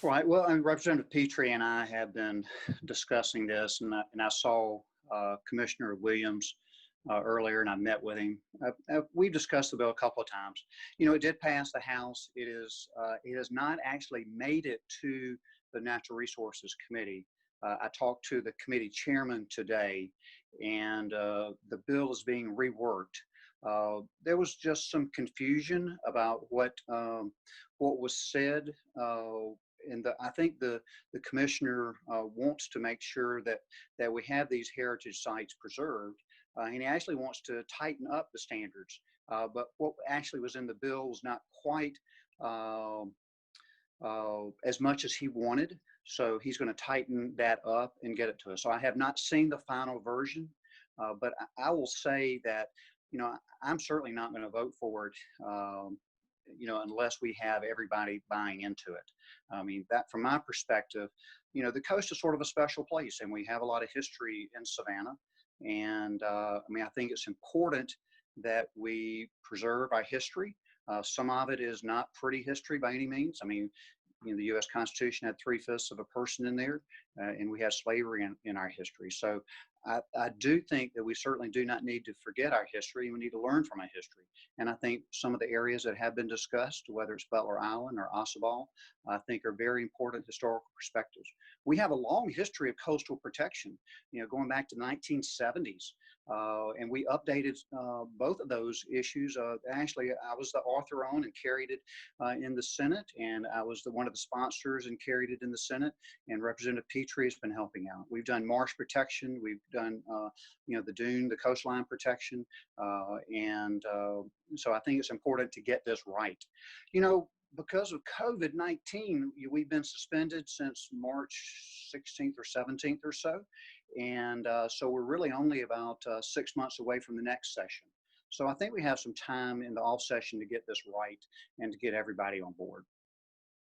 Right. Well, and Representative Petrie and I have been discussing this, and I saw Commissioner Williams earlier, and I met with him. We've discussed the bill a couple of times. You know, it did pass the House. It has not actually made it to the Natural Resources Committee. I talked to the committee chairman today, and the bill is being reworked. There was just some confusion about what was said. And I think the commissioner wants to make sure that we have these heritage sites preserved, and he actually wants to tighten up the standards. But what actually was in the bill was not quite uh, as much as he wanted. So he's going to tighten that up and get it to us. So I have not seen the final version, but I will say that, you know, I'm certainly not going to vote for it, you know, unless we have everybody buying into it. I mean, that from my perspective, you know, the coast is sort of a special place, and we have a lot of history in Savannah. And I mean, I think it's important that we preserve our history. Some of it is not pretty history by any means. I mean, you know, the U.S. Constitution had 3/5 of a person in there, and we have slavery in our history. So I do think that we certainly do not need to forget our history. We need to learn from our history. And I think some of the areas that have been discussed, whether it's Butler Island or Ossabal, I think are very important historical perspectives. We have a long history of coastal protection, you know, going back to the 1970s. And we updated both of those issues. Actually, I was the author on and carried it in the Senate, and I was one of the sponsors and carried it in the Senate. And Representative Petrie has been helping out. We've done marsh protection. We've done, you know, the dune, the coastline protection, and so I think it's important to get this right. You know, because of COVID-19, we've been suspended since March 16th or 17th or so. And so we're really only about 6 months away from the next session. So I think we have some time in the off session to get this right and to get everybody on board.